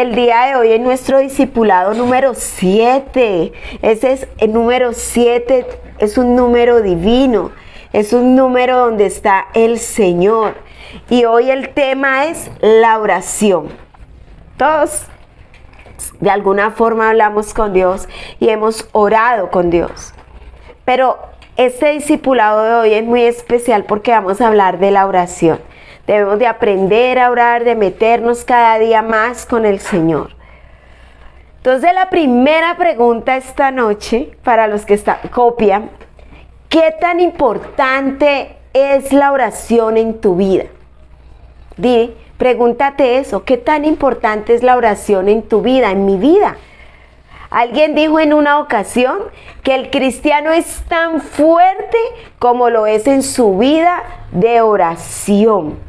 el día de hoy en nuestro discipulado número 7. Ese es el número 7, es un número divino, es un número donde está el Señor. Y hoy el tema es la oración. Todos de alguna forma hablamos con Dios y hemos orado con Dios. Pero este discipulado de hoy es muy especial porque vamos a hablar de la oración. Debemos de aprender a orar, de meternos cada día más con el Señor. Entonces la primera pregunta esta noche, para los que copian, ¿qué tan importante es la oración en tu vida? Pregúntate eso, ¿qué tan importante es la oración en tu vida, en mi vida? Alguien dijo en una ocasión que el cristiano es tan fuerte como lo es en su vida de oración.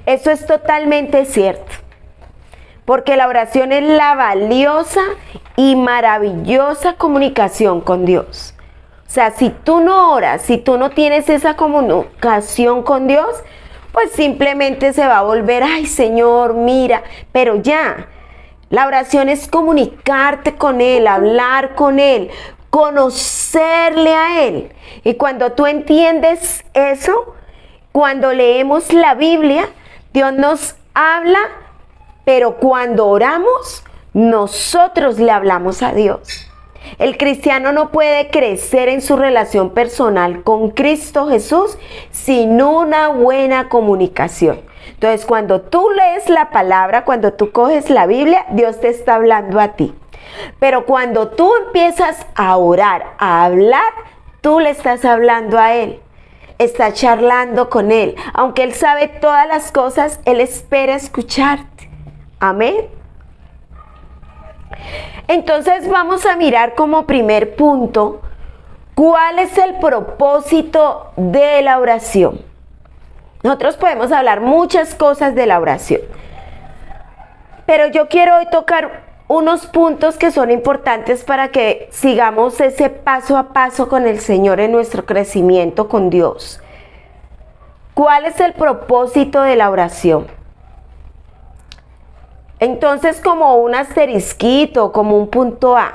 Eso es totalmente cierto, porque la oración es la valiosa y maravillosa comunicación con Dios. O sea, si tú no oras, si tú no tienes esa comunicación con Dios, pues simplemente se va a volver, ay Señor, mira, pero ya. La oración es comunicarte con Él, hablar con Él, conocerle a Él. Y cuando tú entiendes eso, cuando leemos la Biblia, Dios nos habla, pero cuando oramos, nosotros le hablamos a Dios. El cristiano no puede crecer en su relación personal con Cristo Jesús sin una buena comunicación. Entonces, cuando tú lees la palabra, cuando tú coges la Biblia, Dios te está hablando a ti. Pero cuando tú empiezas a orar, a hablar, tú le estás hablando a Él. Está charlando con Él. Aunque Él sabe todas las cosas, Él espera escucharte. Amén. Entonces vamos a mirar como primer punto, ¿cuál es el propósito de la oración? Nosotros podemos hablar muchas cosas de la oración, pero yo quiero hoy tocar unos puntos que son importantes para que sigamos ese paso a paso con el Señor en nuestro crecimiento con Dios. ¿Cuál es el propósito de la oración? Entonces, como un asterisquito, como un punto A,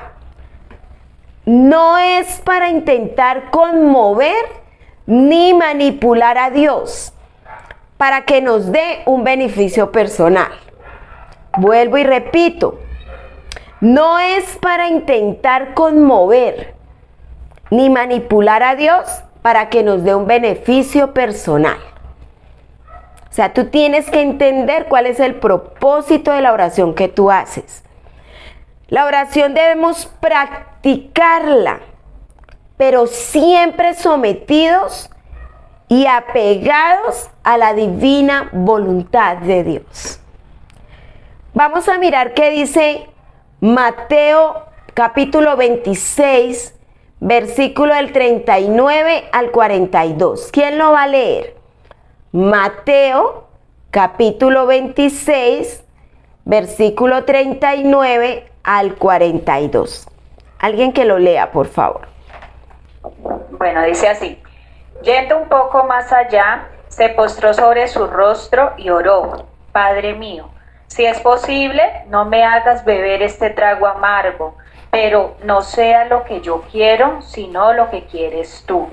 no es para intentar conmover ni manipular a Dios para que nos dé un beneficio personal. Vuelvo y repito, no es para intentar conmover ni manipular a Dios para que nos dé un beneficio personal. O sea, tú tienes que entender cuál es el propósito de la oración que tú haces. La oración debemos practicarla, pero siempre sometidos y apegados a la divina voluntad de Dios. Vamos a mirar qué dice Mateo capítulo 26, versículo del 39 al 42. ¿Quién lo va a leer? Mateo capítulo 26, versículo 39 al 42. Alguien que lo lea, por favor. Bueno, dice así: yendo un poco más allá, se postró sobre su rostro y oró: Padre mío, si es posible, no me hagas beber este trago amargo, pero no sea lo que yo quiero, sino lo que quieres tú.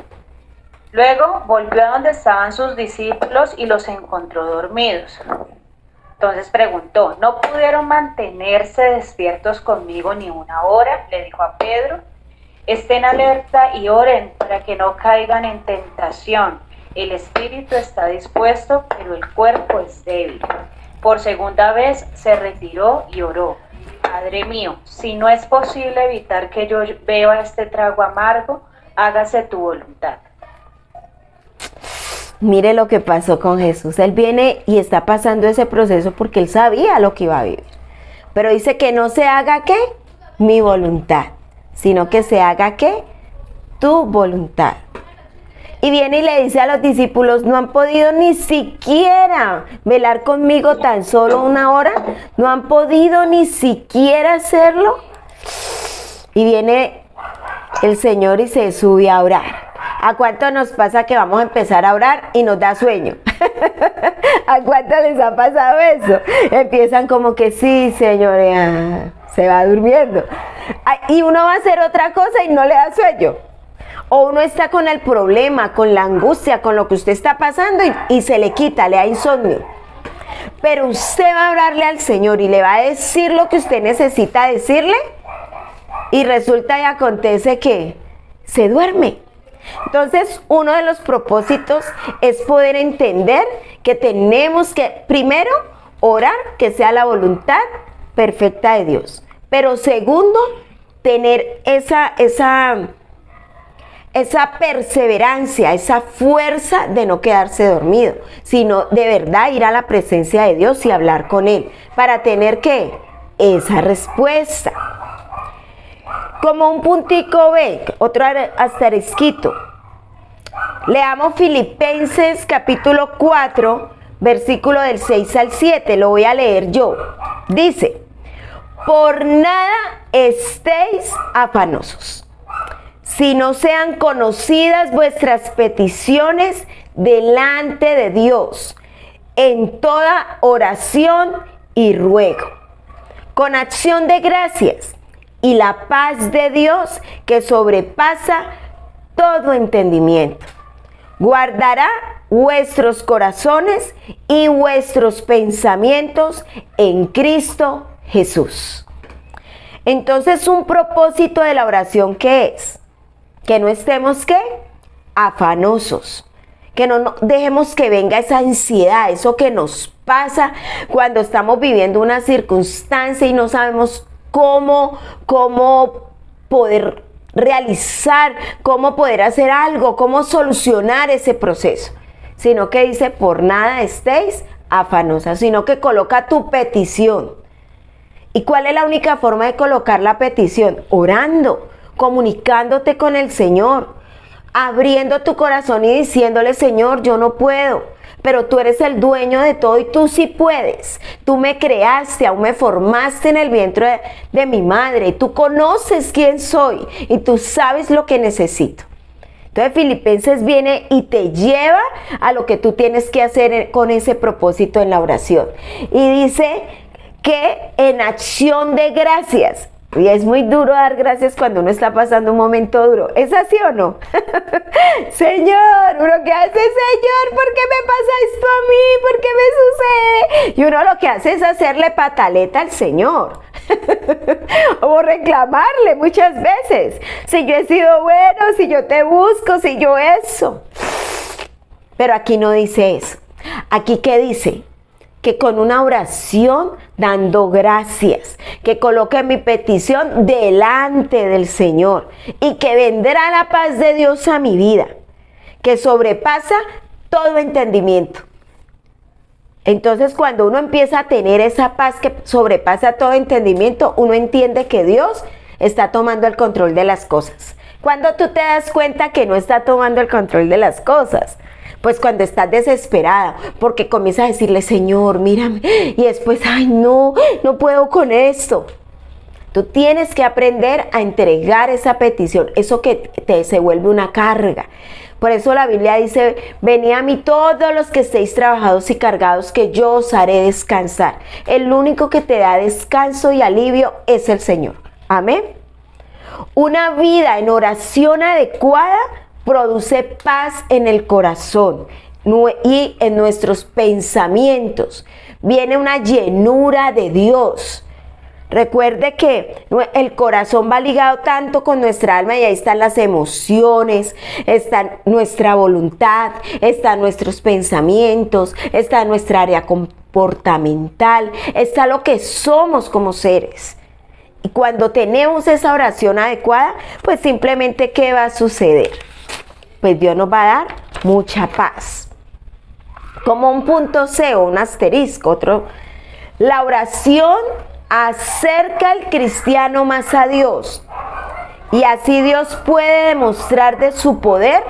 Luego volvió a donde estaban sus discípulos y los encontró dormidos. Entonces preguntó: ¿no pudieron mantenerse despiertos conmigo ni una hora? Le dijo a Pedro: estén alerta y oren para que no caigan en tentación. El espíritu está dispuesto, pero el cuerpo es débil. Por segunda vez se retiró y oró: Padre mío, si no es posible evitar que yo beba este trago amargo, hágase tu voluntad. Mire lo que pasó con Jesús. Él viene y está pasando ese proceso porque Él sabía lo que iba a vivir. Pero dice que no se haga, ¿qué? Mi voluntad, sino que se haga, ¿qué? Tu voluntad. Y viene y le dice a los discípulos: ¿no han podido ni siquiera velar conmigo tan solo una hora? ¿No han podido ni siquiera hacerlo? Y viene el Señor y se sube a orar. ¿A cuánto nos pasa que vamos a empezar a orar y nos da sueño? ¿A cuánto les ha pasado eso? Empiezan como que sí, Señor, se va durmiendo. Y uno va a hacer otra cosa y no le da sueño. O uno está con el problema, con la angustia, con lo que usted está pasando y se le quita, le da insomnio. Pero usted va a hablarle al Señor y le va a decir lo que usted necesita decirle y resulta y acontece que se duerme. Entonces, uno de los propósitos es poder entender que tenemos que, primero, orar que sea la voluntad perfecta de Dios. Pero segundo, tener esa perseverancia, esa fuerza de no quedarse dormido, sino de verdad ir a la presencia de Dios y hablar con Él, para tener ¿qué? Esa respuesta. Como un puntico B, otro asterisquito. Leamos Filipenses capítulo 4, versículo del 6 al 7, lo voy a leer yo. Dice, por nada estéis afanosos, si no sean conocidas vuestras peticiones delante de Dios, en toda oración y ruego, con acción de gracias, y la paz de Dios, que sobrepasa todo entendimiento, guardará vuestros corazones y vuestros pensamientos en Cristo Jesús. Entonces, un propósito de la oración, ¿qué es? Que no estemos, ¿qué? Afanosos. Que no dejemos que venga esa ansiedad, eso que nos pasa cuando estamos viviendo una circunstancia y no sabemos cómo poder realizar, cómo poder hacer algo, cómo solucionar ese proceso. Sino que dice, por nada estéis afanosas, sino que coloca tu petición. ¿Y cuál es la única forma de colocar la petición? Orando, comunicándote con el Señor, abriendo tu corazón y diciéndole, Señor, yo no puedo, pero tú eres el dueño de todo y tú sí puedes. Tú me creaste, aún me formaste en el vientre de mi madre. Tú conoces quién soy y tú sabes lo que necesito. Entonces Filipenses viene y te lleva a lo que tú tienes que hacer con ese propósito en la oración. Y dice que en acción de gracias. Y es muy duro dar gracias cuando uno está pasando un momento duro. ¿Es así o no? Señor, uno que hace, Señor, ¿por qué me pasa esto a mí? ¿Por qué me sucede? Y uno lo que hace es hacerle pataleta al Señor. O reclamarle muchas veces. Si yo he sido bueno, si yo te busco, si yo eso. Pero aquí no dice eso. Aquí, ¿qué dice? Que con una oración dando gracias, que coloque mi petición delante del Señor y que vendrá la paz de Dios a mi vida, que sobrepasa todo entendimiento. Entonces, cuando uno empieza a tener esa paz que sobrepasa todo entendimiento, uno entiende que Dios está tomando el control de las cosas. Cuando tú te das cuenta que no está tomando el control de las cosas, pues cuando estás desesperada, porque comienzas a decirle, Señor, mírame, y después, ay, no puedo con esto. Tú tienes que aprender a entregar esa petición, eso que se vuelve una carga. Por eso la Biblia dice, venid a mí todos los que estéis trabajados y cargados, que yo os haré descansar. El único que te da descanso y alivio es el Señor. Amén. Una vida en oración adecuada produce paz en el corazón y en nuestros pensamientos. Viene una llenura de Dios. Recuerde que el corazón va ligado tanto con nuestra alma y ahí están las emociones, está nuestra voluntad, están nuestros pensamientos, está nuestra área comportamental, está lo que somos como seres. Y cuando tenemos esa oración adecuada, pues simplemente ¿qué va a suceder? Pues Dios nos va a dar mucha paz. Como un punto C o un asterisco, otro. La oración acerca al cristiano más a Dios. Y así Dios puede demostrar de su poder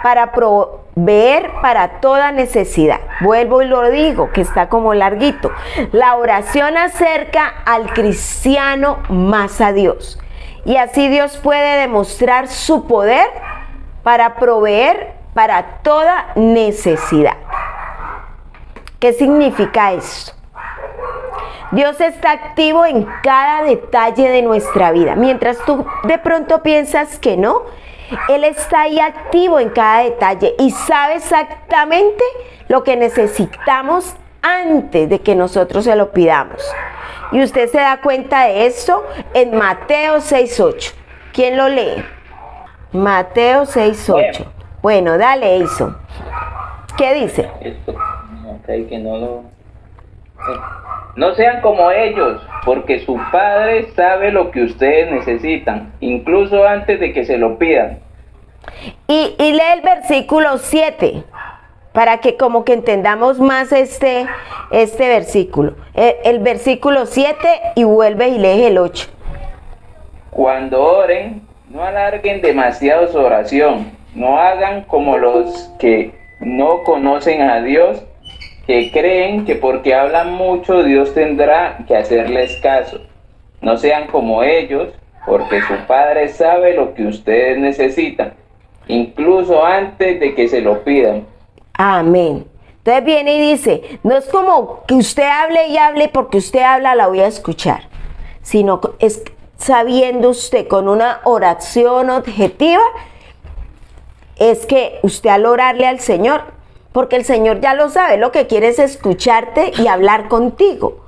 para proveer para toda necesidad. Vuelvo y lo digo, que está como larguito. La oración acerca al cristiano más a Dios. Y así Dios puede demostrar su poder para proveer para toda necesidad. ¿Qué significa esto? Dios está activo en cada detalle de nuestra vida. Mientras tú de pronto piensas que no, Él está ahí activo en cada detalle y sabe exactamente lo que necesitamos antes de que nosotros se lo pidamos. Y usted se da cuenta de esto en Mateo 6:8. ¿Quién lo lee? Mateo 6:8. Bueno, dale, Eiso. ¿Qué dice? No sean como ellos, porque su Padre sabe lo que ustedes necesitan, incluso antes de que se lo pidan. Y lee el versículo 7, para que como que entendamos más este versículo. El versículo 7 y vuelve y lee el 8. Cuando oren, no alarguen demasiado su oración, no hagan como los que no conocen a Dios, que creen que porque hablan mucho Dios tendrá que hacerles caso. No sean como ellos, porque su Padre sabe lo que ustedes necesitan, incluso antes de que se lo pidan. Amén. Entonces viene y dice, no es como que usted hable y hable porque usted habla la voy a escuchar, sino es sabiendo usted con una oración objetiva, es que usted al orarle al Señor, porque el Señor ya lo sabe, lo que quiere es escucharte y hablar contigo.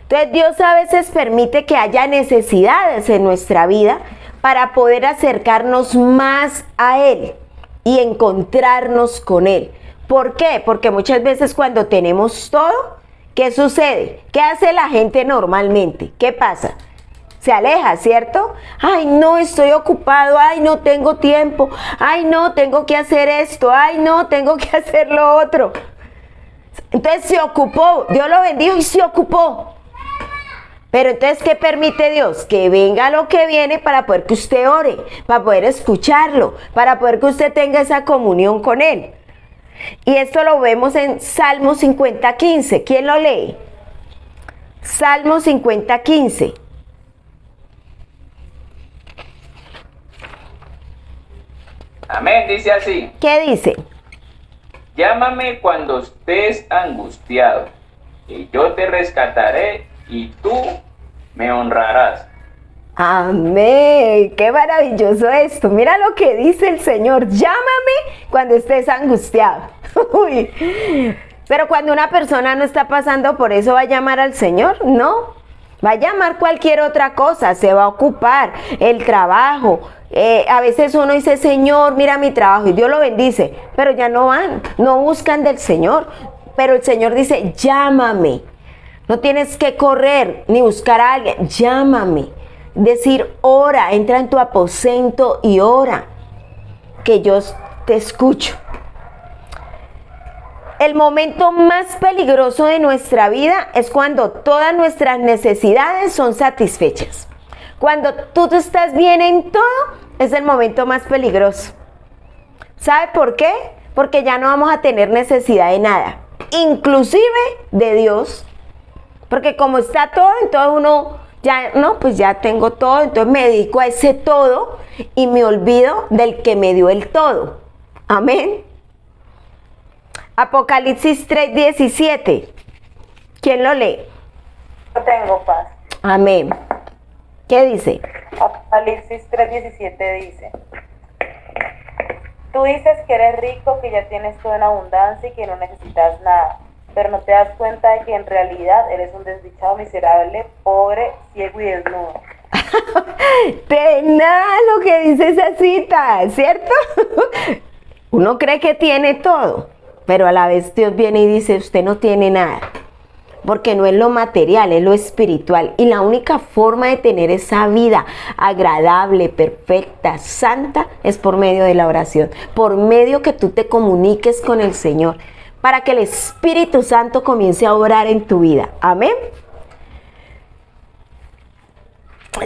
Entonces Dios a veces permite que haya necesidades en nuestra vida para poder acercarnos más a Él y encontrarnos con Él. ¿Por qué? Porque muchas veces cuando tenemos todo, ¿qué sucede? ¿Qué hace la gente normalmente? ¿Qué pasa? Se aleja, ¿cierto? Ay, no, estoy ocupado, ay, no tengo tiempo, ay, no, tengo que hacer esto, ay, no, tengo que hacer lo otro. Entonces se ocupó, Dios lo bendijo y se ocupó. Pero entonces, ¿qué permite Dios? Que venga lo que viene para poder que usted ore, para poder escucharlo, para poder que usted tenga esa comunión con Él. Y esto lo vemos en Salmo 50:15. ¿Quién lo lee? Salmo 50:15. Amén, dice así. ¿Qué dice? Llámame cuando estés angustiado, y yo te rescataré y tú me honrarás. Amén, qué maravilloso esto. Mira lo que dice el Señor, llámame cuando estés angustiado. Uy. Pero cuando una persona no está pasando por eso, ¿va a llamar al Señor? No, va a llamar cualquier otra cosa, se va a ocupar, el trabajo. A veces uno dice, Señor, mira mi trabajo, y Dios lo bendice, pero ya no van, no buscan del Señor. Pero el Señor dice, llámame. No tienes que correr ni buscar a alguien, llámame. Decir, ora, entra en tu aposento y ora, que yo te escucho. El momento más peligroso de nuestra vida es cuando todas nuestras necesidades son satisfechas. Cuando tú estás bien en todo, es el momento más peligroso. ¿Sabe por qué? Porque ya no vamos a tener necesidad de nada, inclusive de Dios. Porque como está todo, entonces uno ya, no, pues ya tengo todo, entonces me dedico a ese todo y me olvido del que me dio el todo. Amén. Apocalipsis 3:17. ¿Quién lo lee? Yo tengo paz. Amén. ¿Qué dice? Apocalipsis 3:17 dice: Tú dices que eres rico, que ya tienes todo en abundancia y que no necesitas nada, pero no te das cuenta de que en realidad eres un desdichado, miserable, pobre, ciego y desnudo. Tenaz lo que dice esa cita, ¿cierto? Uno cree que tiene todo, pero a la vez Dios viene y dice, usted no tiene nada. Porque no es lo material, es lo espiritual. Y la única forma de tener esa vida agradable, perfecta, santa, es por medio de la oración. Por medio que tú te comuniques con el Señor, para que el Espíritu Santo comience a obrar en tu vida. Amén.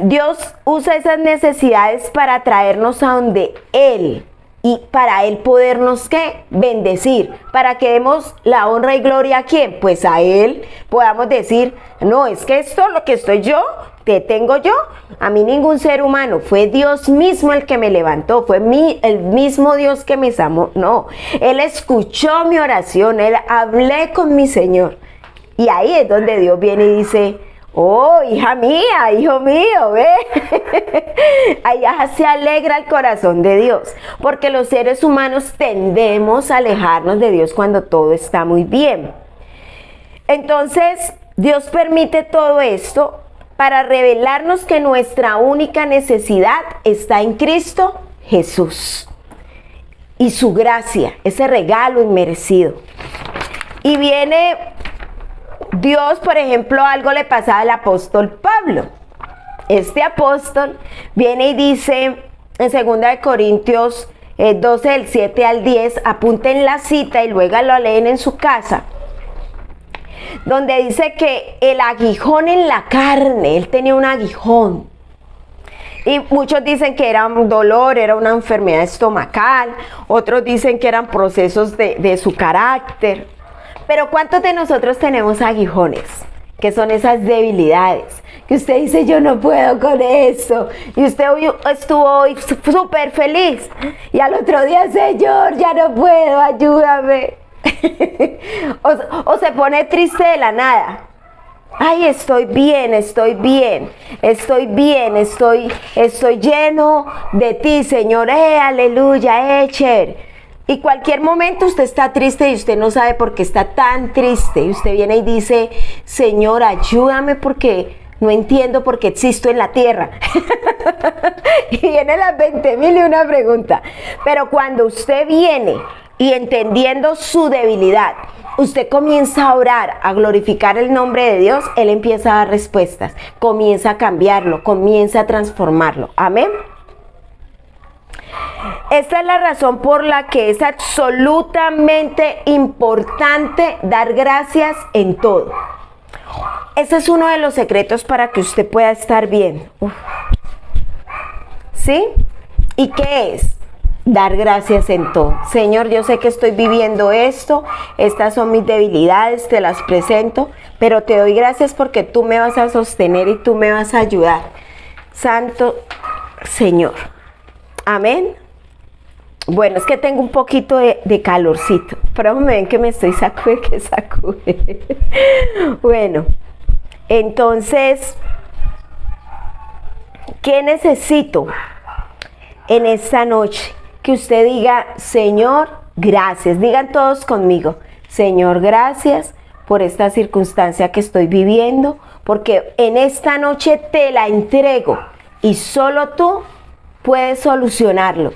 Dios usa esas necesidades para traernos a donde Él, y para Él podernos, ¿qué? Bendecir, para que demos la honra y gloria a ¿quién? Pues a Él, podamos decir, no, es que esto, lo que estoy yo, te tengo yo, a mí ningún ser humano, fue Dios mismo el que me levantó, fue el mismo Dios que me sanó. No, Él escuchó mi oración, Él hablé con mi Señor. Y ahí es donde Dios viene y dice, oh, hija mía, hijo mío, ve. Allá se alegra el corazón de Dios, porque los seres humanos tendemos a alejarnos de Dios cuando todo está muy bien. Entonces, Dios permite todo esto para revelarnos que nuestra única necesidad está en Cristo Jesús y su gracia, ese regalo inmerecido. Y viene Dios, por ejemplo, algo le pasaba al apóstol Pablo. Este apóstol viene y dice en 2 Corintios 12, del 7 al 10, apunten la cita y luego lo leen en su casa, donde dice que el aguijón en la carne, él tenía un aguijón. Y muchos dicen que era un dolor, era una enfermedad estomacal, otros dicen que eran procesos de su carácter. Pero ¿cuántos de nosotros tenemos aguijones? Que son esas debilidades, que usted dice, yo no puedo con eso, y usted hoy estuvo hoy súper feliz, y al otro día, Señor, ya no puedo, ayúdame. o se pone triste de la nada. Ay, estoy bien, estoy bien, estoy bien, estoy lleno de ti, Señor, aleluya, chévere. Y cualquier momento usted está triste y usted no sabe por qué está tan triste. Y usted viene y dice, Señor, ayúdame porque no entiendo por qué existo en la tierra. Y vienen las 20.001 preguntas. Pero cuando usted viene y entendiendo su debilidad, usted comienza a orar, a glorificar el nombre de Dios, Él empieza a dar respuestas, comienza a cambiarlo, comienza a transformarlo. Amén. Esta es la razón por la que es absolutamente importante dar gracias en todo. Ese es uno de los secretos para que usted pueda estar bien. ¿Sí? ¿Y qué es? Dar gracias en todo. Señor, yo sé que estoy viviendo esto, estas son mis debilidades, te las presento, pero te doy gracias porque tú me vas a sostener y tú me vas a ayudar. Santo Señor. Amén. Bueno, es que tengo un poquito de calorcito, pero me ven que me estoy sacude. Bueno, entonces, ¿qué necesito en esta noche? Que usted diga, Señor, gracias. Digan todos conmigo, Señor, gracias por esta circunstancia que estoy viviendo, porque en esta noche te la entrego y solo tú puedes solucionarlo.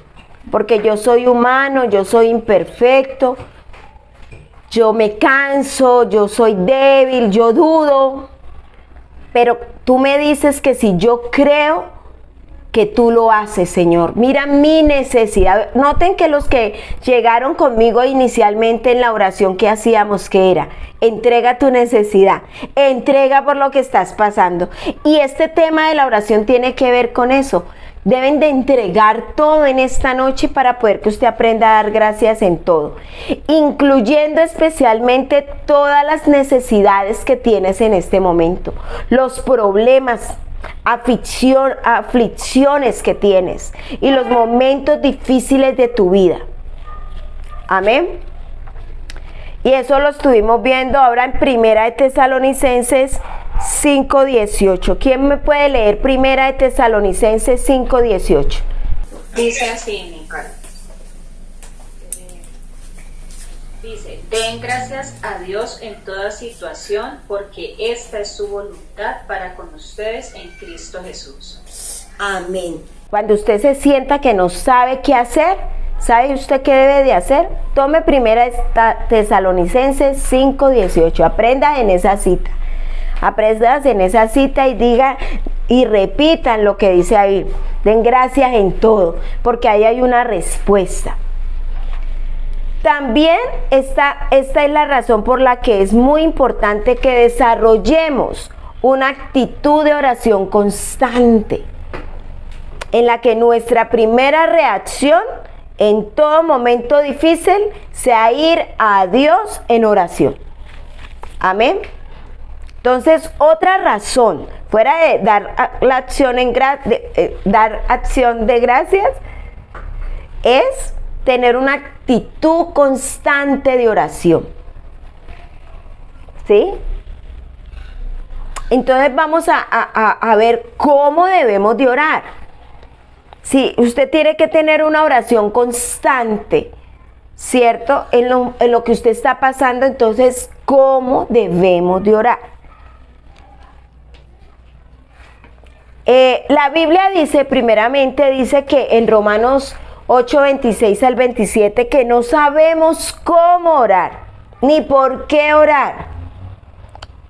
Porque yo soy humano, yo soy imperfecto, yo me canso, yo soy débil, yo dudo. Pero tú me dices que si yo creo que tú lo haces, Señor. Mira mi necesidad. Noten que los que llegaron conmigo inicialmente en la oración que hacíamos, que era, entrega tu necesidad, entrega por lo que estás pasando. Y este tema de la oración tiene que ver con eso. Deben de entregar todo en esta noche para poder que usted aprenda a dar gracias en todo, incluyendo especialmente todas las necesidades que tienes en este momento, los problemas, aflicciones que tienes y los momentos difíciles de tu vida. Amén. Y eso lo estuvimos viendo ahora en Primera de Tesalonicenses 5:18. ¿Quién me puede leer Primera de Tesalonicenses 5:18? Dice así, Nicole. Dice, den gracias a Dios en toda situación, porque esta es su voluntad para con ustedes en Cristo Jesús. Amén. Cuando usted se sienta que no sabe qué hacer, ¿sabe usted qué debe de hacer? Tome Primera de Tesalonicenses 5:18. Aprenda en esa cita. Aprendas en esa cita y diga y repitan lo que dice ahí. Den gracias en todo, porque ahí hay una respuesta. También esta es la razón por la que es muy importante que desarrollemos una actitud de oración constante, en la que nuestra primera reacción en todo momento difícil sea ir a Dios en oración. Amén. Entonces, otra razón, fuera de dar la acción dar acción de gracias, es tener una actitud constante de oración. ¿Sí? Entonces vamos a ver cómo debemos de orar. Sí, usted tiene que tener una oración constante, ¿cierto? En lo que usted está pasando, entonces, ¿cómo debemos de orar? La Biblia dice, primeramente, dice que en Romanos 8, 26 al 27, que no sabemos cómo orar, ni por qué orar.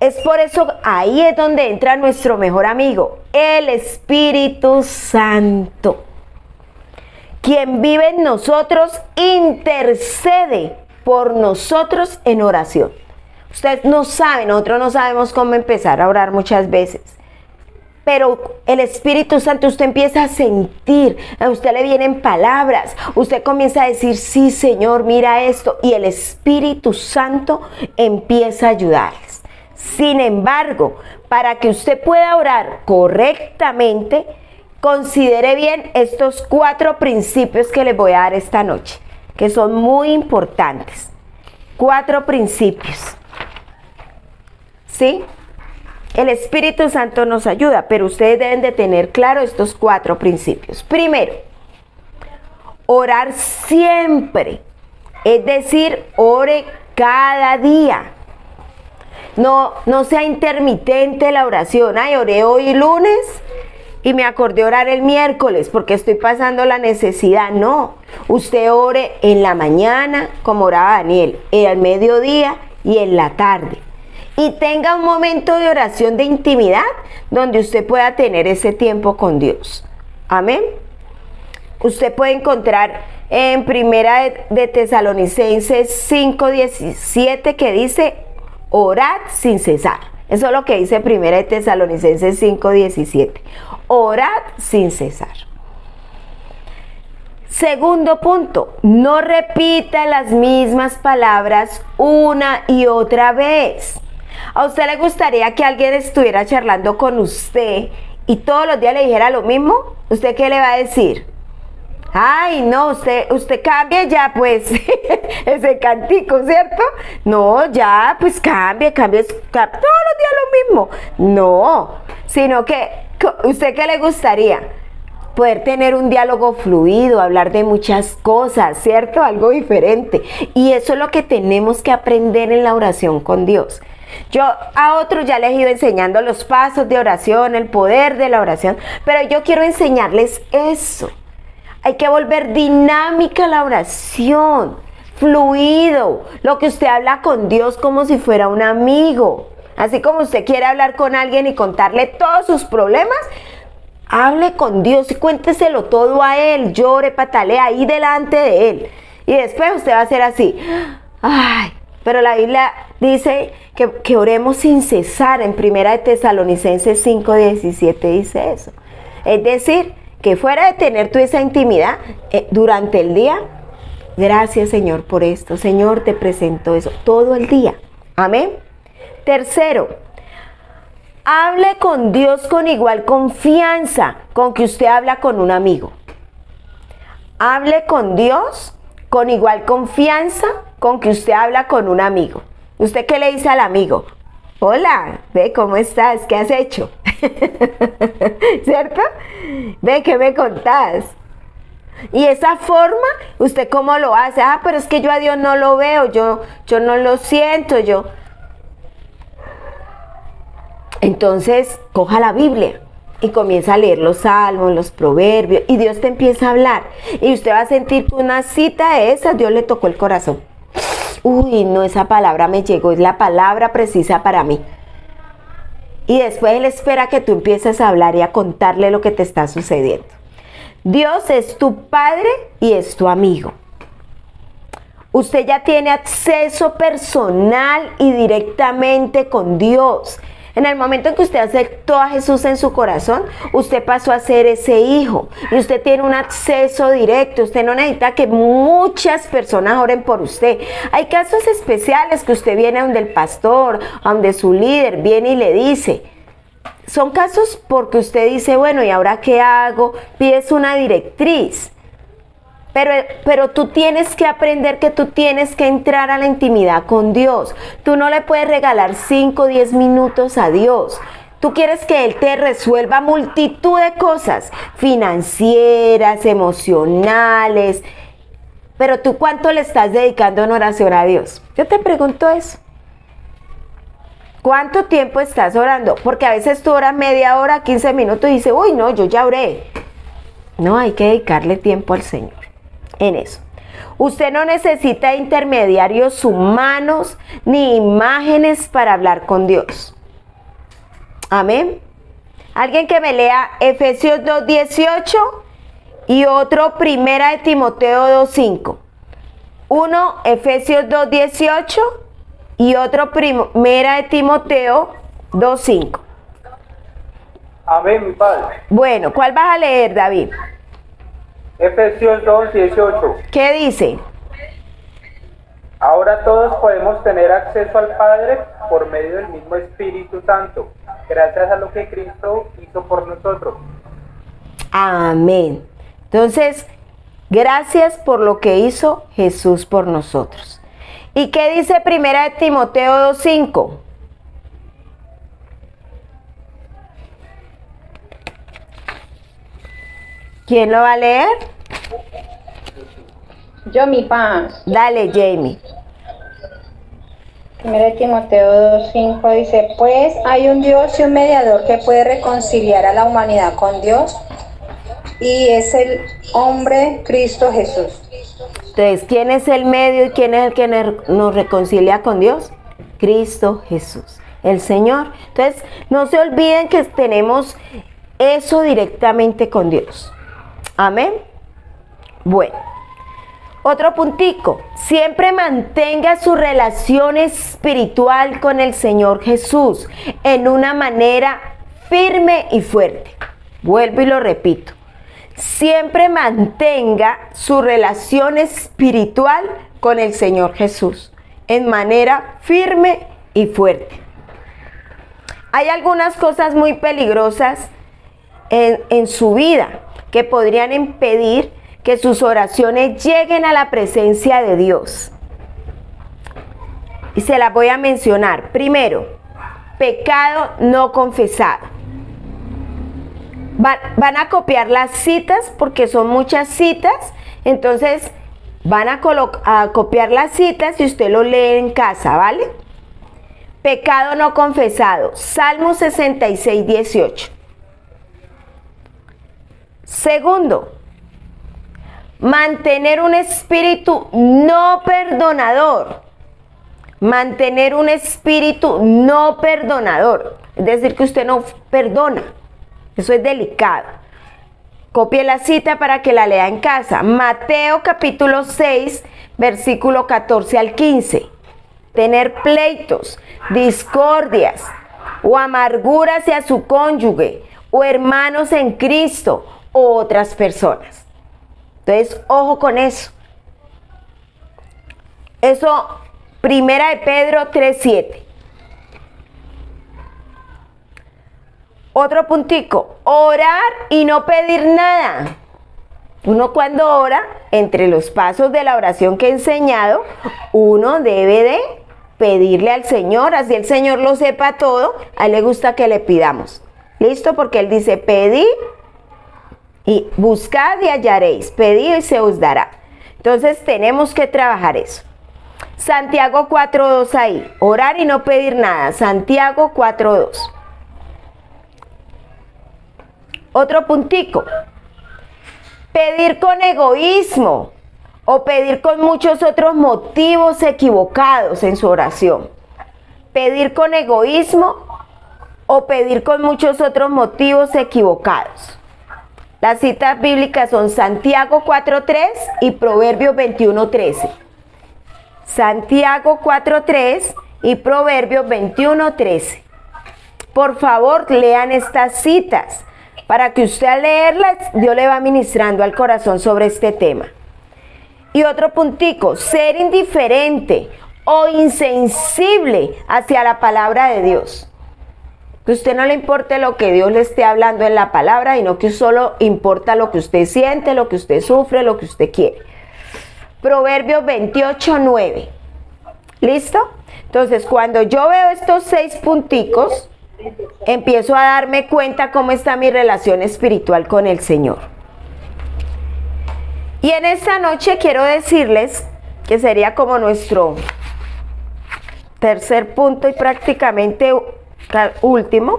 Es por eso, ahí es donde entra nuestro mejor amigo, el Espíritu Santo, quien vive en nosotros, intercede por nosotros en oración. Ustedes no saben, nosotros no sabemos cómo empezar a orar muchas veces. Pero el Espíritu Santo, usted empieza a sentir, a usted le vienen palabras, usted comienza a decir, sí Señor, mira esto, y el Espíritu Santo empieza a ayudarles. Sin embargo, para que usted pueda orar correctamente, considere bien estos 4 principios que les voy a dar esta noche, que son muy importantes. 4 principios. ¿Sí? El Espíritu Santo nos ayuda, pero ustedes deben de tener claro estos 4 principios. Primero, orar siempre, es decir, ore cada día. No sea intermitente la oración. Ay, oré hoy lunes y me acordé orar el miércoles porque estoy pasando la necesidad. No, usted ore en la mañana, como oraba Daniel, al mediodía y en la tarde. Y tenga un momento de oración de intimidad donde usted pueda tener ese tiempo con Dios. Amén. Usted puede encontrar en Primera de Tesalonicenses 5:17 que dice, orad sin cesar. Eso es lo que dice Primera de Tesalonicenses 5:17. Orad sin cesar. Segundo punto, no repita las mismas palabras una y otra vez. ¿A usted le gustaría que alguien estuviera charlando con usted y todos los días le dijera lo mismo? ¿Usted qué le va a decir? Ay, no, usted cambie ya, pues, ese cantico, ¿cierto? No, ya, pues cambie todos los días lo mismo. No, sino que, ¿usted qué le gustaría? Poder tener un diálogo fluido, hablar de muchas cosas, ¿cierto? Algo diferente. Y eso es lo que tenemos que aprender en la oración con Dios. Yo a otros ya les he ido enseñando los pasos de oración, el poder de la oración, pero yo quiero enseñarles eso. Hay que volver dinámica la oración, fluido, lo que usted habla con Dios como si fuera un amigo. Así como usted quiere hablar con alguien y contarle todos sus problemas, hable con Dios y cuénteselo todo a Él, llore, patalee ahí delante de Él. Y después usted va a hacer así, ay, pero la Biblia dice que oremos sin cesar. En Primera de Tesalonicenses 5:17 dice eso. Es decir, que fuera de tener tú esa intimidad durante el día, gracias Señor por esto, Señor te presento eso, todo el día. Amén. Tercero, hable con Dios con igual confianza con que usted habla con un amigo. Hable con Dios con igual confianza con que usted habla con un amigo. ¿Usted qué le dice al amigo? Hola, ve, ¿cómo estás? ¿Qué has hecho? ¿Cierto? Ve, ¿qué me contás? Y esa forma, ¿usted cómo lo hace? Ah, pero es que yo a Dios no lo veo, yo no lo siento, Entonces, coja la Biblia y comienza a leer los salmos, los proverbios, y Dios te empieza a hablar. Y usted va a sentir que una cita de esas, Dios le tocó el corazón. Uy, no, esa palabra me llegó, es la palabra precisa para mí. Y después Él espera que tú empieces a hablar y a contarle lo que te está sucediendo. Dios es tu Padre y es tu amigo. Usted ya tiene acceso personal y directamente con Dios. En el momento en que usted aceptó a Jesús en su corazón, usted pasó a ser ese hijo y usted tiene un acceso directo. Usted no necesita que muchas personas oren por usted. Hay casos especiales que usted viene a donde el pastor, a donde su líder viene y le dice. Son casos porque usted dice, bueno, ¿y ahora qué hago? Pides una directriz. Pero tú tienes que aprender que tú tienes que entrar a la intimidad con Dios. Tú no le puedes regalar 5 o 10 minutos a Dios. Tú quieres que Él te resuelva multitud de cosas financieras, emocionales. Pero tú, ¿cuánto le estás dedicando en oración a Dios? Yo te pregunto eso. ¿Cuánto tiempo estás orando? Porque a veces tú oras media hora, 15 minutos y dices, uy, no, yo ya oré. No, hay que dedicarle tiempo al Señor en eso. Usted no necesita intermediarios humanos ni imágenes para hablar con Dios. Amén. Alguien que me lea Efesios 2:18 y otro Primera de Timoteo 2:5. Uno, Efesios 2:18 y otro Primera de Timoteo 2:5. Amén, mi Padre. Bueno, ¿cuál vas a leer, David? Efesios 2:18. ¿Qué dice? Ahora todos podemos tener acceso al Padre por medio del mismo Espíritu Santo, gracias a lo que Cristo hizo por nosotros. Amén. Entonces, gracias por lo que hizo Jesús por nosotros. ¿Y qué dice Primera de Timoteo 2:5? ¿Quién lo va a leer? Yo, mi paz. Dale, Jamie. 1 Timoteo 2:5 dice, pues hay un Dios y un mediador que puede reconciliar a la humanidad con Dios, y es el hombre Cristo Jesús. Entonces, ¿quién es el medio y quién es el que nos reconcilia con Dios? Cristo Jesús, el Señor. Entonces, no se olviden que tenemos eso directamente con Dios. Amén. Bueno, otro puntico. Siempre mantenga su relación espiritual con el Señor Jesús en una manera firme y fuerte. Vuelvo y lo repito. Siempre mantenga su relación espiritual con el Señor Jesús en manera firme y fuerte. Hay algunas cosas muy peligrosas en su vida que podrían impedir que sus oraciones lleguen a la presencia de Dios. Y se las voy a mencionar. Primero, pecado no confesado. Van a copiar las citas porque son muchas citas, entonces van a copiar las citas y usted lo lee en casa, ¿vale? Pecado no confesado, Salmo 66:18. Segundo, mantener un espíritu no perdonador. Mantener un espíritu no perdonador, es decir, que usted no perdona. Eso es delicado. Copie la cita para que la lea en casa. Mateo capítulo 6, versículo 14 al 15. Tener pleitos, discordias o amargura hacia su cónyuge o hermanos en Cristo o otras personas. Entonces, ojo con eso. Eso, Primera de Pedro 3:7. Otro puntico, orar y no pedir nada. Uno cuando ora, entre los pasos de la oración que he enseñado, uno debe de pedirle al Señor, así el Señor lo sepa todo. A él le gusta que le pidamos. ¿Listo? Porque él dice, pedid y buscad y hallaréis, pedid y se os dará. Entonces tenemos que trabajar eso. Santiago 4:2 ahí, orar y no pedir nada. Santiago 4:2. Otro puntico, pedir con egoísmo o pedir con muchos otros motivos equivocados en su oración. Pedir con egoísmo o pedir con muchos otros motivos equivocados. Las citas bíblicas son Santiago 4:3 y Proverbios 21:13. Santiago 4:3 y Proverbios 21:13. por favor, lean estas citas para que usted al leerlas, Dios le va ministrando al corazón sobre este tema. Y otro puntico, ser indiferente o insensible hacia la palabra de Dios. Que a usted no le importe lo que Dios le esté hablando en la palabra, sino que solo importa lo que usted siente, lo que usted sufre, lo que usted quiere. Proverbios 28:9. ¿Listo? Entonces, cuando yo veo estos 6 punticos, empiezo a darme cuenta cómo está mi relación espiritual con el Señor. Y en esta noche quiero decirles que sería como nuestro tercer punto y prácticamente último,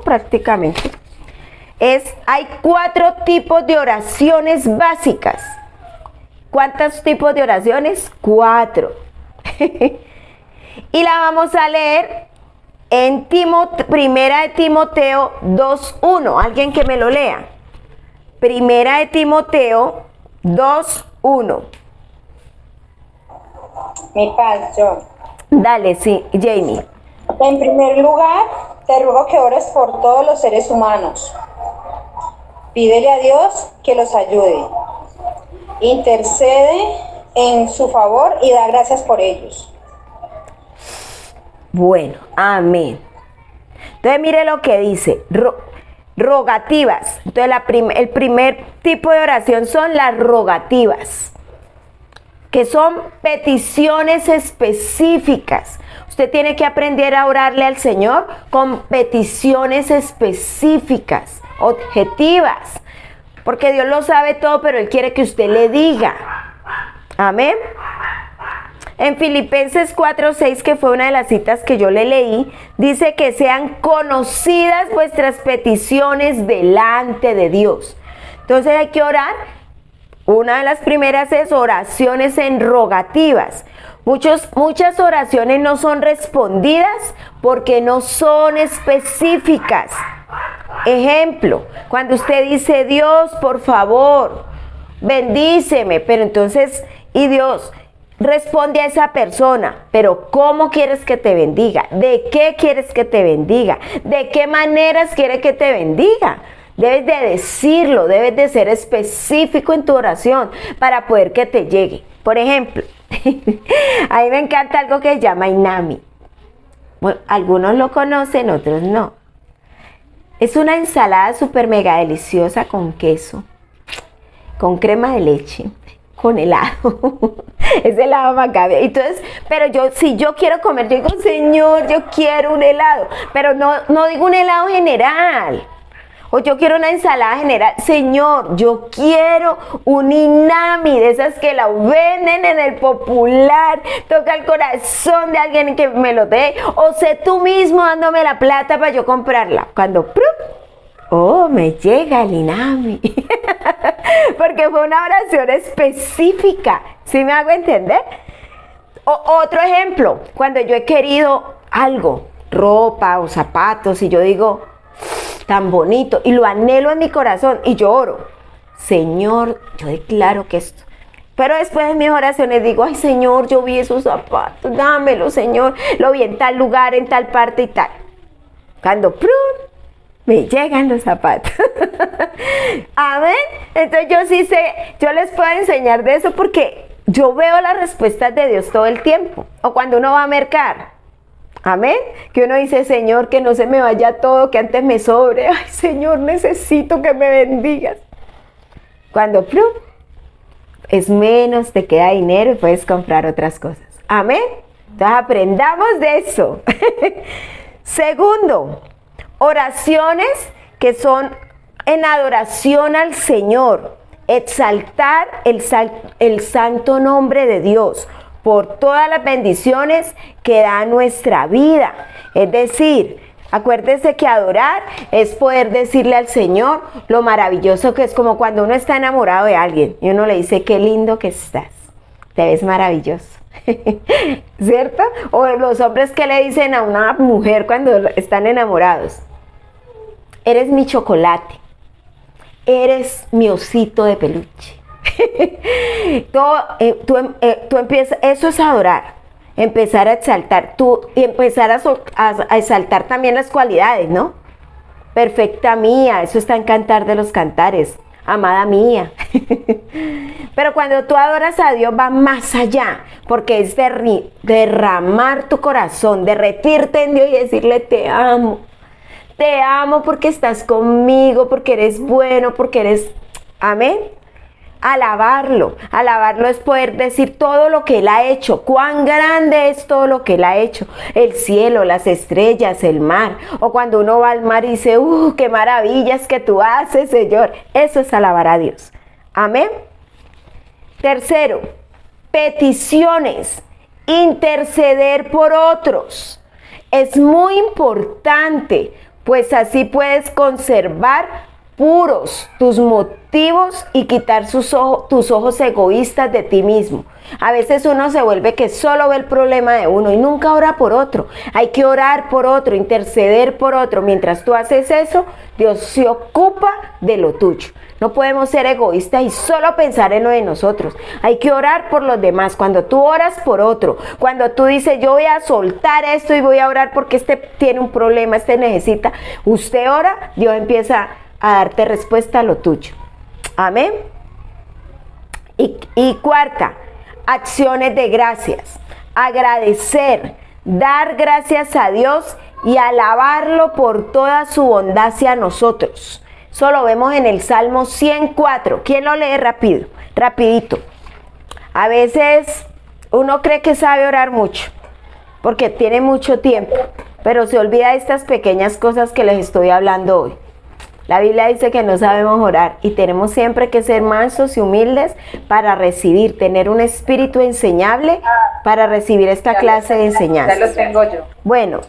hay 4 tipos de oraciones básicas. ¿Cuántos tipos de oraciones? 4. Y la vamos a leer en Primera de Timoteo 2:1. Alguien que me lo lea. Primera de Timoteo 2:1. Mi paz, John. Dale, sí, Jamie. En primer lugar, te ruego que ores por todos los seres humanos. Pídele a Dios que los ayude. Intercede en su favor y da gracias por ellos. Bueno, amén. Entonces mire lo que dice, rogativas. Entonces el primer tipo de oración son las rogativas, que son peticiones específicas. Usted tiene que aprender a orarle al Señor con peticiones específicas, objetivas, porque Dios lo sabe todo, pero Él quiere que usted le diga. Amén. En Filipenses 4:6, que fue una de las citas que yo le leí, dice que sean conocidas vuestras peticiones delante de Dios. Entonces hay que orar. Una de las primeras es oraciones en rogativas. Muchas oraciones no son respondidas porque no son específicas. Ejemplo, cuando usted dice, Dios, por favor, bendíceme, pero entonces, y Dios responde a esa persona, pero ¿cómo quieres que te bendiga? ¿De qué quieres que te bendiga? ¿De qué maneras quiere que te bendiga? Debes de decirlo, debes de ser específico en tu oración para poder que te llegue. Por ejemplo, a mí me encanta algo que se llama inami. Bueno, algunos lo conocen, otros no. Es una ensalada súper mega deliciosa con queso, con crema de leche, con helado. Es helado macabeo. Entonces, pero si yo quiero comer, yo digo, Señor, yo quiero un helado. Pero no digo un helado general. O yo quiero una ensalada general. Señor, yo quiero un inami, de esas que la venden en el Popular. Toca el corazón de alguien que me lo dé. O sé tú mismo dándome la plata para yo comprarla. Cuando me llega el inami. Porque fue una oración específica. ¿Sí me hago entender? Otro ejemplo, cuando yo he querido algo, ropa o zapatos, y yo digo, tan bonito, y lo anhelo en mi corazón, y yo oro, Señor, yo declaro que esto. Pero después de mis oraciones digo, ay Señor, yo vi esos zapatos, dámelo Señor, lo vi en tal lugar, en tal parte y tal. Cuando me llegan los zapatos. Amén. Entonces yo sí sé, yo les puedo enseñar de eso porque yo veo las respuestas de Dios todo el tiempo. O cuando uno va a mercar. Amén. Que uno dice, Señor, que no se me vaya todo, que antes me sobre. Ay, Señor, necesito que me bendigas. Cuando es menos, te queda dinero y puedes comprar otras cosas. Amén. Entonces aprendamos de eso. Segundo, oraciones que son en adoración al Señor. Exaltar el santo nombre de Dios por todas las bendiciones que da nuestra vida. Es decir, acuérdese que adorar es poder decirle al Señor lo maravilloso que es, como cuando uno está enamorado de alguien y uno le dice, qué lindo que estás, te ves maravilloso. ¿Cierto? O los hombres que le dicen a una mujer cuando están enamorados, eres mi chocolate, eres mi osito de peluche. Tú empiezas, eso es adorar, empezar a exaltar, y empezar a exaltar también las cualidades, ¿no? perfecta mía, eso está en Cantar de los Cantares, amada mía. Pero cuando tú adoras a Dios va más allá, porque es derramar tu corazón, derretirte en Dios y decirle te amo porque estás conmigo, porque eres bueno, porque eres, amén. Alabarlo es poder decir todo lo que Él ha hecho, cuán grande es todo lo que Él ha hecho, el cielo, las estrellas, el mar, o cuando uno va al mar y dice, qué maravillas que tú haces, Señor, eso es alabar a Dios, amén. Tercero, peticiones, interceder por otros, es muy importante, pues así puedes conservar puros tus motivos y quitar tus ojos egoístas de ti mismo. A veces uno se vuelve que solo ve el problema de uno y nunca ora por otro. Hay que orar por otro, interceder por otro. Mientras tú haces eso, Dios se ocupa de lo tuyo. No podemos ser egoístas y solo pensar en lo de nosotros. Hay que orar por los demás. Cuando tú oras por otro, cuando tú dices yo voy a soltar esto y voy a orar porque este tiene un problema, este necesita, usted ora, Dios empieza a darte respuesta a lo tuyo. Amén. Y cuarta, acciones de gracias. Agradecer, dar gracias a Dios y alabarlo por toda su bondad hacia nosotros. Eso lo vemos en el Salmo 104. ¿Quién lo lee rápido? Rapidito. A veces uno cree que sabe orar mucho, porque tiene mucho tiempo, pero se olvida de estas pequeñas cosas que les estoy hablando hoy. La Biblia dice que no sabemos orar y tenemos siempre que ser mansos y humildes para recibir, tener un espíritu enseñable para recibir esta clase de enseñanza. Ya lo tengo yo. Bueno,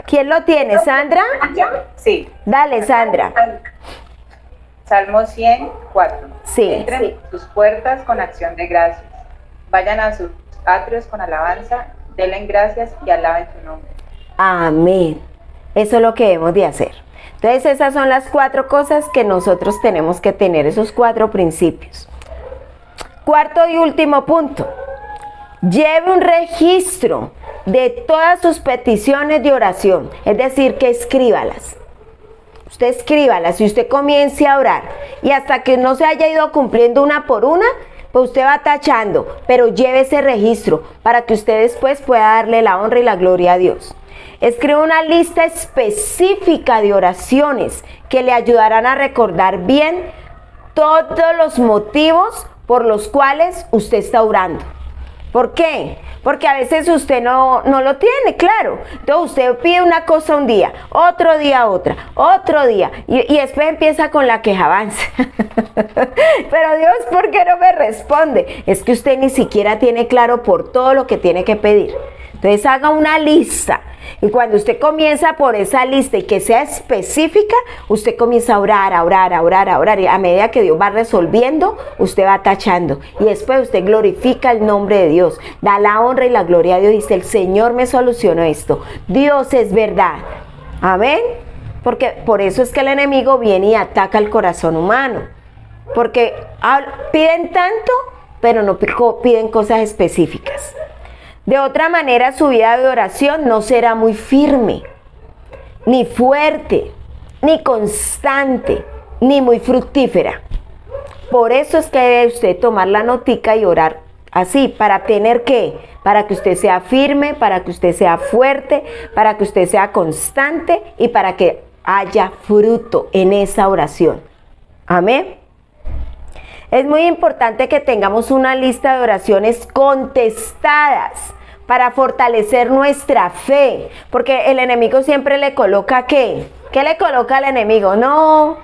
¿quién lo tiene? ¿Sandra? Sí. Dale, Sandra. Salmo 104. Sí. Entren sus puertas con acción de gracias. Vayan a sus atrios con alabanza. Denle gracias y alaben tu nombre. Amén. Eso es lo que debemos de hacer. Entonces esas son las 4 cosas que nosotros tenemos que tener, esos 4 principios. Cuarto y último punto. Lleve un registro de todas sus peticiones de oración, es decir, que escríbalas. Usted escríbalas y usted comience a orar y hasta que no se haya ido cumpliendo una por una, pues usted va tachando, pero lleve ese registro para que usted después pueda darle la honra y la gloria a Dios. Escribe una lista específica de oraciones que le ayudarán a recordar bien todos los motivos por los cuales usted está orando. ¿Por qué? Porque a veces usted no lo tiene, claro. Entonces usted pide una cosa un día, otro día otra, otro día. Y después empieza con la quejabanza. Pero Dios, ¿por qué no me responde? Es que usted ni siquiera tiene claro por todo lo que tiene que pedir. Entonces haga una lista. Y cuando usted comienza por esa lista y que sea específica, usted comienza a orar, a orar, a orar, a orar. Y a medida que Dios va resolviendo, usted va tachando. Y después usted glorifica el nombre de Dios. Da la honra y la gloria a Dios. Dice, el Señor me solucionó esto. Dios es verdad. Amén. Porque por eso es que el enemigo viene y ataca el corazón humano. Porque piden tanto, pero no piden cosas específicas. De otra manera, su vida de oración no será muy firme, ni fuerte, ni constante, ni muy fructífera. Por eso es que debe usted tomar la notica y orar así, para tener ¿qué? Para que usted sea firme, para que usted sea fuerte, para que usted sea constante y para que haya fruto en esa oración. Amén. Es muy importante que tengamos una lista de oraciones contestadas para fortalecer nuestra fe, porque el enemigo siempre le coloca ¿qué? ¿Qué le coloca al enemigo? No,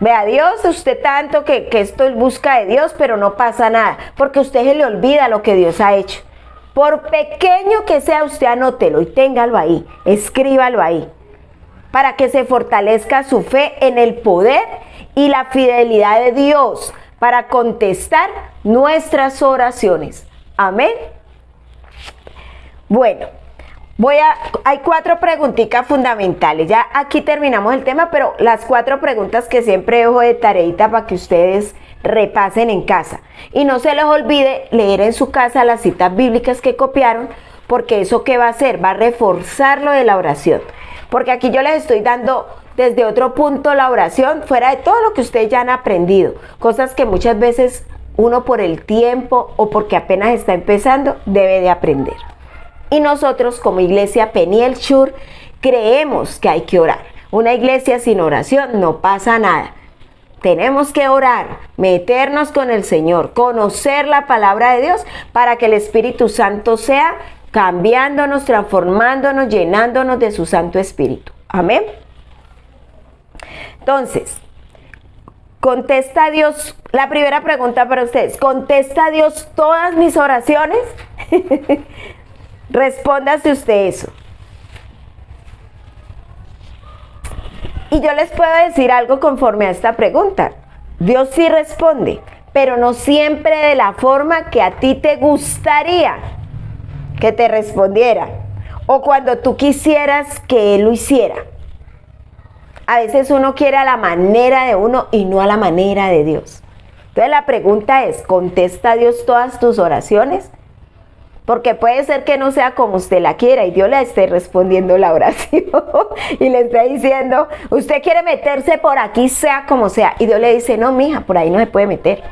vea Dios, usted tanto que esto es busca de Dios, pero no pasa nada, porque usted se le olvida lo que Dios ha hecho. Por pequeño que sea, usted anótelo y téngalo ahí, escríbalo ahí, para que se fortalezca su fe en el poder y la fidelidad de Dios para contestar nuestras oraciones. Amén. Bueno, hay 4 preguntitas fundamentales. Ya aquí terminamos el tema, pero las 4 preguntas que siempre dejo de tareita para que ustedes repasen en casa. Y no se les olvide leer en su casa las citas bíblicas que copiaron, porque eso ¿qué va a hacer? Va a reforzar lo de la oración. Porque aquí yo les estoy dando desde otro punto la oración, fuera de todo lo que ustedes ya han aprendido, cosas que muchas veces uno por el tiempo o porque apenas está empezando debe de aprender. Y nosotros como iglesia Peniel Shur creemos que hay que orar. Una iglesia sin oración no pasa nada. Tenemos que orar, meternos con el Señor, conocer la palabra de Dios para que el Espíritu Santo sea cambiándonos, transformándonos, llenándonos de su Santo Espíritu. Amén. Entonces, ¿contesta a Dios? La primera pregunta para ustedes, ¿contesta a Dios todas mis oraciones? Respóndase usted eso. Y yo les puedo decir algo conforme a esta pregunta. Dios sí responde, pero no siempre de la forma que a ti te gustaría que te respondiera, o cuando tú quisieras que Él lo hiciera. A veces uno quiere a la manera de uno y no a la manera de Dios. Entonces la pregunta es, ¿contesta Dios todas tus oraciones? Porque puede ser que no sea como usted la quiera y Dios le esté respondiendo la oración y le esté diciendo, usted quiere meterse por aquí sea como sea. Y Dios le dice, no, mija, por ahí no se puede meter.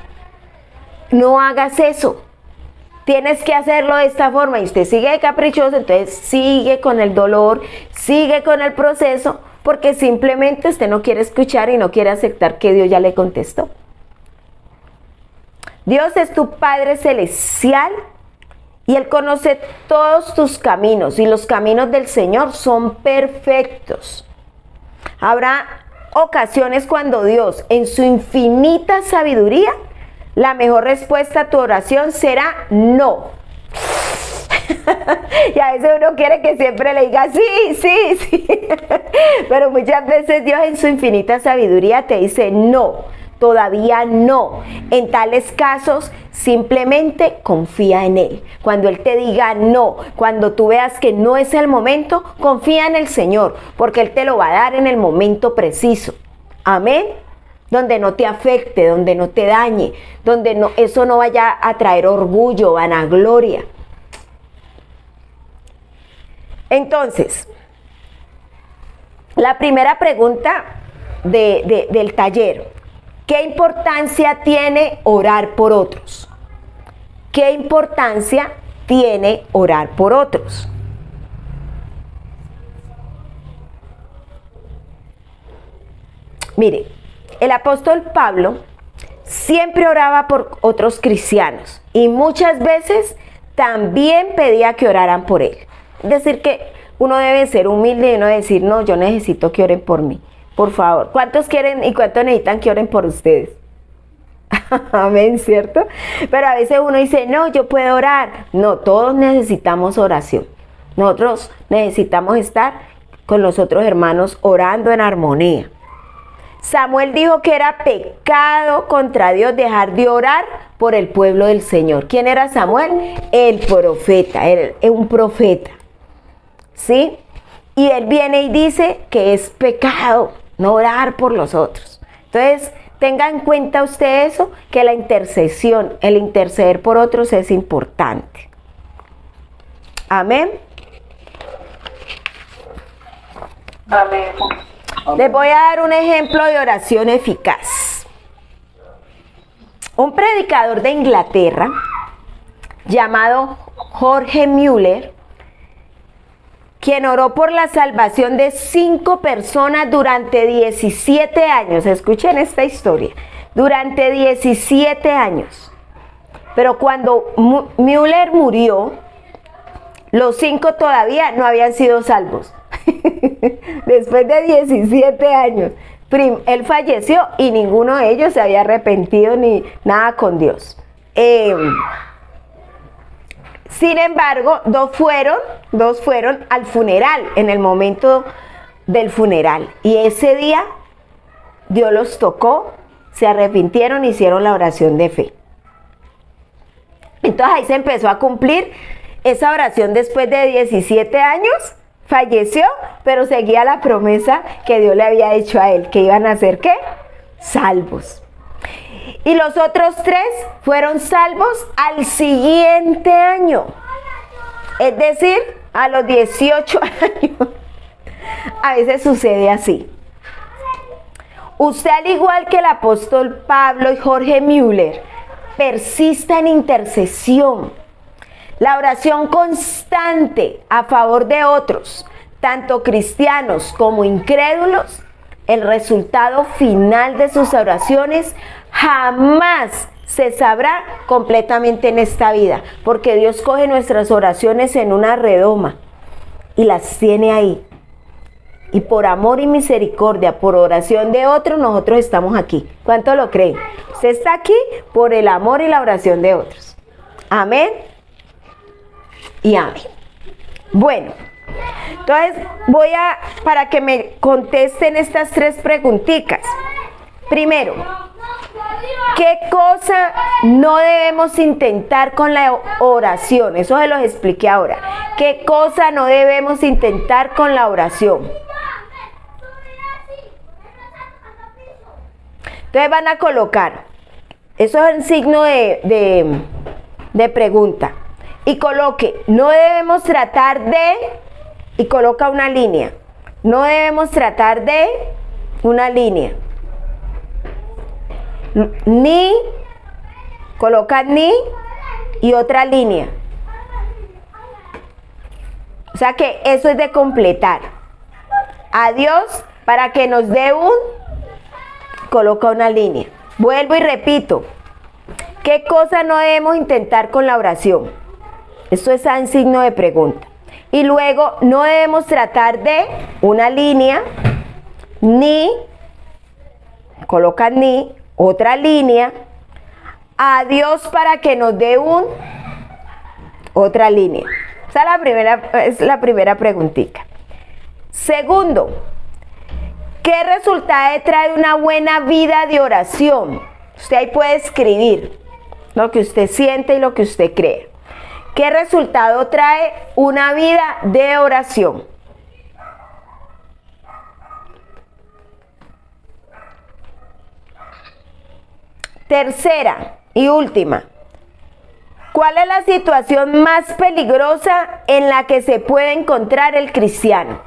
No hagas eso. Tienes que hacerlo de esta forma y usted sigue de caprichoso, entonces sigue con el dolor, sigue con el proceso, porque simplemente usted no quiere escuchar y no quiere aceptar que Dios ya le contestó. Dios es tu Padre Celestial y Él conoce todos tus caminos y los caminos del Señor son perfectos. Habrá ocasiones cuando Dios, en su infinita sabiduría, la mejor respuesta a tu oración será no. Y a veces uno quiere que siempre le diga sí, sí, sí. Pero muchas veces Dios en su infinita sabiduría te dice no, todavía no. En tales casos, simplemente confía en Él. Cuando Él te diga no, cuando tú veas que no es el momento, confía en el Señor, porque Él te lo va a dar en el momento preciso. Amén. Donde no te afecte, donde no te dañe, donde no, eso no vaya a traer orgullo, vanagloria. Entonces, la primera pregunta del taller, ¿qué importancia tiene orar por otros? ¿Qué importancia tiene orar por otros? Mire, el apóstol Pablo siempre oraba por otros cristianos y muchas veces también pedía que oraran por él. Es decir, que uno debe ser humilde y no decir, no, yo necesito que oren por mí. Por favor, ¿cuántos quieren y cuántos necesitan que oren por ustedes? Amén, ¿cierto? Pero a veces uno dice, no, yo puedo orar. No, todos necesitamos oración. Nosotros necesitamos estar con los otros hermanos orando en armonía. Samuel dijo que era pecado contra Dios dejar de orar por el pueblo del Señor. ¿Quién era Samuel? El profeta, un profeta. ¿Sí? Y él viene y dice que es pecado no orar por los otros. Entonces, tenga en cuenta usted eso, que la intercesión, el interceder por otros es importante. Amén. Amén. Les voy a dar un ejemplo de oración eficaz. Un predicador de Inglaterra llamado George Mueller, quien oró por la salvación de 5 personas durante 17 años. Escuchen esta historia. Durante 17 años. Pero cuando Mueller murió, los 5 todavía no habían sido salvos. Después de 17 años, él falleció y ninguno de ellos se había arrepentido ni nada con Dios. Sin embargo, dos fueron al funeral, en el momento del funeral. Y ese día Dios los tocó, se arrepintieron, hicieron la oración de fe. Entonces ahí se empezó a cumplir esa oración después de 17 años. Falleció, pero seguía la promesa que Dios le había hecho a él, que iban a ser, ¿qué? Salvos. Y los otros 3 fueron salvos al siguiente año. Es decir, a los 18 años. A veces sucede así. Usted, al igual que el apóstol Pablo y Jorge Müller, persista en intercesión. La oración constante a favor de otros, tanto cristianos como incrédulos, el resultado final de sus oraciones jamás se sabrá completamente en esta vida, porque Dios coge nuestras oraciones en una redoma y las tiene ahí. Y por amor y misericordia, por oración de otros, nosotros estamos aquí. ¿Cuánto lo creen? Usted está aquí por el amor y la oración de otros. Amén y amén. Bueno, entonces para que me contesten estas 3 preguntitas. Primero, ¿qué cosa no debemos intentar con la oración? Eso se los expliqué ahora. ¿Qué cosa no debemos intentar con la oración? Entonces van a colocar, eso es un signo de pregunta, y coloque, no debemos tratar de, y coloca una línea, no debemos tratar de, una línea, ni, coloca ni, y otra línea. O sea que eso es de completar. A Dios para que nos dé un, coloca una línea. Vuelvo y repito, ¿qué cosa no debemos intentar con la oración? Esto es en signo de pregunta. Y luego, no debemos tratar de, una línea, ni, coloca ni, otra línea, a Dios para que nos dé un, otra línea. Esa es la primera preguntita. Segundo, ¿qué resultado trae una buena vida de oración? Usted ahí puede escribir lo que usted siente y lo que usted cree. ¿Qué resultado trae una vida de oración? Tercera y última. ¿Cuál es la situación más peligrosa en la que se puede encontrar el cristiano?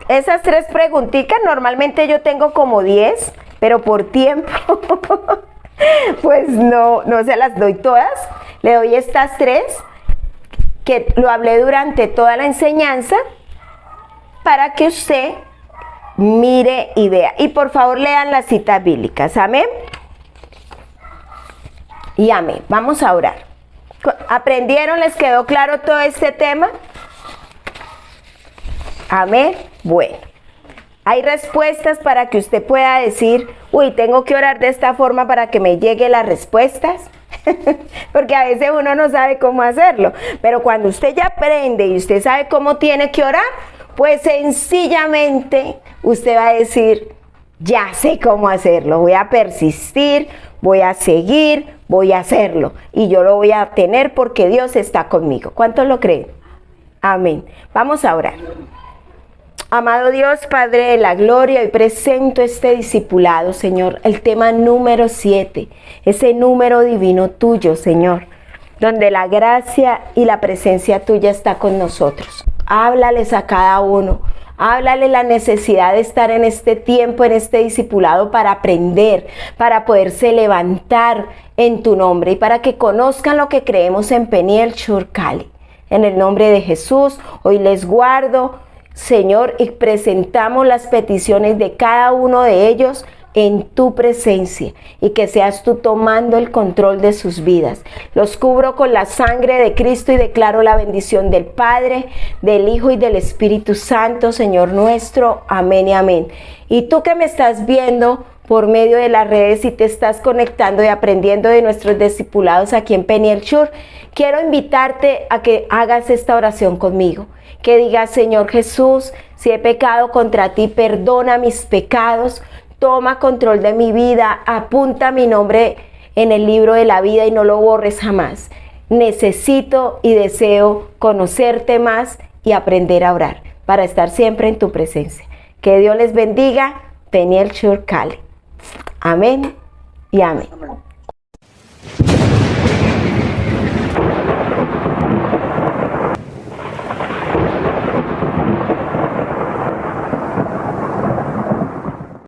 Esas 3 preguntitas, normalmente yo tengo como 10, pero por tiempo, pues no se las doy todas. Le doy estas 3, que lo hablé durante toda la enseñanza, para que usted mire y vea. Y por favor lean las citas bíblicas. Amén. Y amén. Vamos a orar. ¿Aprendieron? ¿Les quedó claro todo este tema? Amén. Bueno, hay respuestas para que usted pueda decir, uy, tengo que orar de esta forma para que me lleguen las respuestas. Porque a veces uno no sabe cómo hacerlo. Pero cuando usted ya aprende y usted sabe cómo tiene que orar, pues sencillamente usted va a decir, ya sé cómo hacerlo. Voy a persistir, voy a seguir, voy a hacerlo. Y yo lo voy a tener porque Dios está conmigo. ¿Cuántos lo creen? Amén. Vamos a orar. Amado Dios, Padre de la gloria, hoy presento este discipulado, Señor, el tema número 7, ese número divino tuyo, Señor, donde la gracia y la presencia tuya está con nosotros. Háblales a cada uno, háblale la necesidad de estar en este tiempo, en este discipulado para aprender, para poderse levantar en tu nombre y para que conozcan lo que creemos en Peniel Shur Cali. En el nombre de Jesús, hoy les guardo, Señor, y presentamos las peticiones de cada uno de ellos en tu presencia y que seas tú tomando el control de sus vidas. Los cubro con la sangre de Cristo y declaro la bendición del Padre, del Hijo y del Espíritu Santo, Señor nuestro. Amén y amén. Y tú que me estás viendo por medio de las redes y te estás conectando y aprendiendo de nuestros discipulados aquí en Peniel Shur, quiero invitarte a que hagas esta oración conmigo. Que digas, Señor Jesús, si he pecado contra ti, perdona mis pecados, toma control de mi vida, apunta mi nombre en el libro de la vida y no lo borres jamás. Necesito y deseo conocerte más y aprender a orar para estar siempre en tu presencia. Que Dios les bendiga. Peniel Shur Cali. Amén y amén.